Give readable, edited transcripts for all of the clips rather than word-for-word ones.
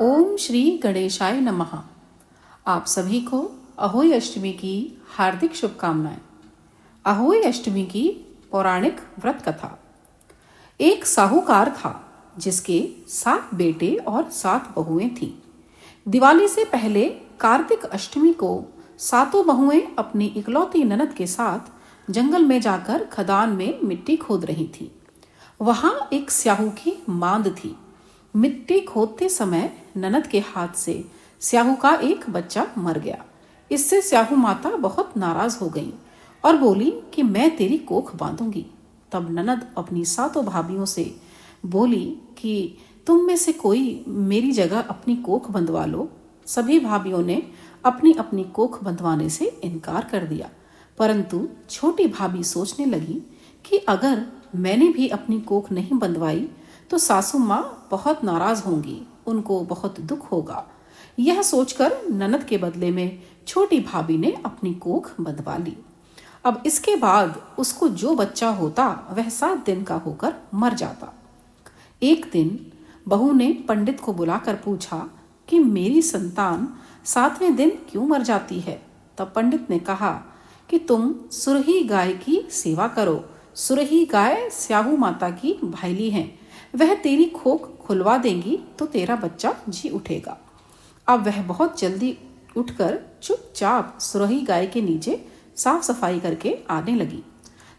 ओम श्री गणेशाय नमः। आप सभी को अहोई अष्टमी की हार्दिक शुभकामनाएं। अहोई अष्टमी की पौराणिक व्रत कथा। एक साहूकार था जिसके 7 बेटे और 7 बहुएं थीं। दिवाली से पहले कार्तिक अष्टमी को 7 बहुएं अपनी इकलौती ननद के साथ जंगल में जाकर खदान में मिट्टी खोद रही थी। वहां एक स्याहू की मांद थी। मिट्टी खोदते समय ननद के हाथ से स्याहू का एक बच्चा मर गया। इससे स्याहू माता बहुत नाराज हो गई और बोली कि मैं तेरी कोख बांधूंगी। तब ननद अपनी 7 भाभियों से बोली कि तुम में से कोई मेरी जगह अपनी कोख बंधवा लो। सभी भाभियों ने अपनी अपनी कोख बंधवाने से इनकार कर दिया, परंतु छोटी भाभी सोचने लगी कि अगर मैंने भी अपनी कोख नहीं बंधवाई तो सासू माँ बहुत नाराज होंगी, उनको बहुत दुख होगा। यह सोचकर ननद के बदले में छोटी भाभी ने अपनी कोख बंधवा ली। अब इसके बाद उसको जो बच्चा होता वह 7 दिन का होकर मर जाता। एक दिन बहू ने पंडित को बुलाकर पूछा कि मेरी संतान 7वें दिन क्यों मर जाती है। तब पंडित ने कहा कि तुम सुरही गाय की सेवा करो। सुरही गाय स्याहू माता की भाईली हैं, वह तेरी खोख खुलवा देंगी तो तेरा बच्चा जी उठेगा। अब वह बहुत जल्दी उठकर चुपचाप सुरही गाय के नीचे साफ सफाई करके आने लगी।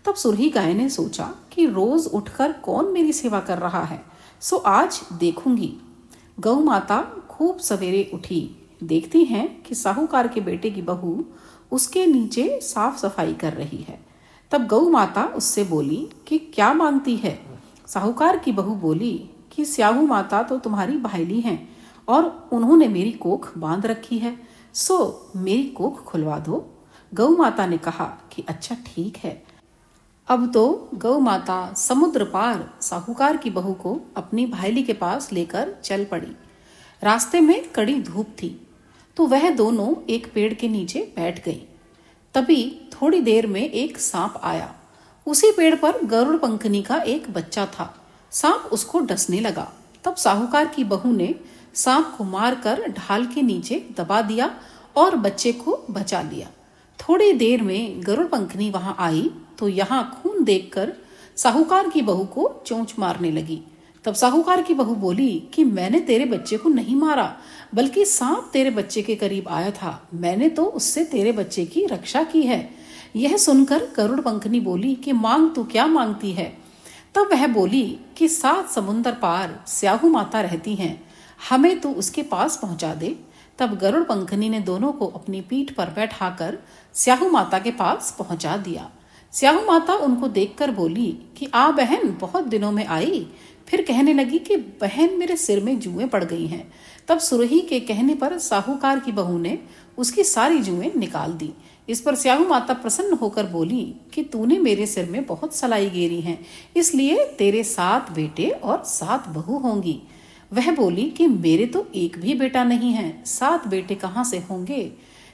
तब सुरही गाय ने सोचा कि रोज उठकर कौन मेरी सेवा कर रहा है, सो आज देखूंगी। गौ माता खूब सवेरे उठी, देखती हैं कि साहूकार के बेटे की बहू उसके नीचे साफ सफाई कर रही है। तब गौ माता उससे बोली कि क्या मांगती है। साहूकार की बहू बोली कि स्याहू माता तो तुम्हारी भाईली हैं और उन्होंने मेरी कोख बांध रखी है, सो मेरी कोख खुलवा दो। गौ माता ने कहा कि अच्छा ठीक है। अब तो गौ माता समुद्र पार साहूकार की बहू को अपनी भाईली के पास लेकर चल पड़ी। रास्ते में कड़ी धूप थी तो वह दोनों एक पेड़ के नीचे बैठ गई। तभी थोड़ी देर में एक सांप आया। उसी पेड़ पर गरुड़ पंखनी का एक बच्चा था। सांप उसको डसने लगा। तब साहूकार की बहू ने सांप को मारकर ढाल के नीचे दबा दिया और बच्चे को बचा लिया। थोड़ी देर में गरुड़ पंखनी वहां आई तो यहाँ खून देखकर साहूकार की बहू को चोंच मारने लगी। तब साहूकार की बहू बोली कि मैंने तेरे बच्चे को नहीं मारा, बल्कि सांप तेरे बच्चे के करीब आया था, मैंने तो उससे तेरे बच्चे की रक्षा की है। यह सुनकर गरुड़ पंखनी बोली कि मांग तू क्या मांगती है। तब वह बोली कि 7 समुंदर पार स्याहू माता रहती हैं, हमें तू उसके पास पहुंचा दे। तब गरुड़ पंखनी ने दोनों को अपनी पीठ पर बैठाकर स्याहू माता के पास पहुंचा दिया। स्याहू माता उनको देखकर बोली कि आ बहन, बहुत दिनों में आई। फिर कहने लगी कि बहन, मेरे सिर में जुएं पड़ गई हैं। तब सुरही के कहने पर साहूकार की बहू ने उसकी सारी जुएं निकाल दी। इस पर स्याहू माता प्रसन्न होकर बोली कि तूने मेरे सिर में बहुत सलाई गेरी हैं, इसलिए तेरे 7 बेटे और 7 बहू होंगी। वह बोली कि मेरे तो एक भी बेटा नहीं है, 7 बेटे कहाँ से होंगे।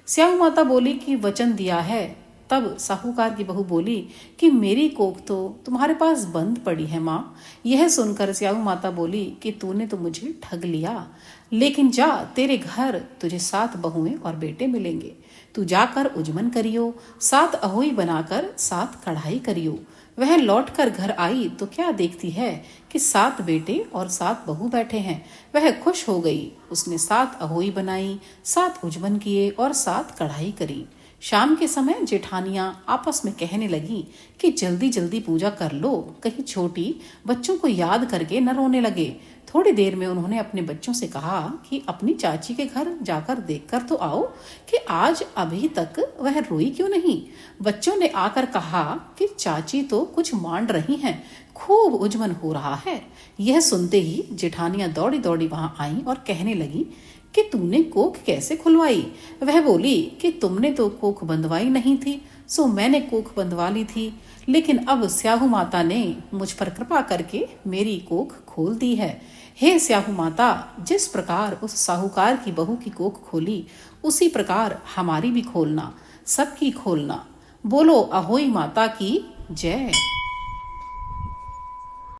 स्याहू माता बोली कि वचन दिया है। तब साहूकार की बहू बोली कि मेरी कोख तो तुम्हारे पास बंद पड़ी है माँ। यह सुनकर स्याहू माता बोली कि तूने तो मुझे ठग लिया, लेकिन जा, तेरे घर तुझे 7 बहुएं और बेटे मिलेंगे। तू जाकर उजमन करियो, 7 अहोई बनाकर 7 कढ़ाई करियो। वह लौटकर घर आई तो क्या देखती है कि 7 बेटे और 7 बहू बैठे हैं। वह खुश हो गई। उसने 7 अहोई बनाई, 7 उजमन किए और 7 कढ़ाई करी। शाम के समय जेठानियां आपस में कहने लगी कि जल्दी जल्दी पूजा कर लो, कहीं छोटी बच्चों को याद करके न रोने लगे। थोड़ी देर में उन्होंने अपने बच्चों से कहा कि अपनी चाची के घर जाकर देखकर तो आओ कि आज अभी तक वह रोई क्यों नहीं। बच्चों ने आकर कहा कि चाची तो कुछ मांड रही हैं, खूब उजमन हो रहा है। यह सुनते ही जेठानियां दौड़ी दौड़ी वहां आई और कहने लगी कि तूने कोख कैसे खुलवाई। वह बोली कि तुमने तो कोख बंधवाई नहीं थी, सो मैंने कोख बंधवा ली थी, लेकिन अब स्याहू माता ने मुझ पर कृपा करके मेरी कोख खोल दी है। हे स्याहू माता, जिस प्रकार उस साहूकार की बहू की कोख खोली, उसी प्रकार हमारी भी खोलना, सबकी खोलना। बोलो अहोई माता की जय।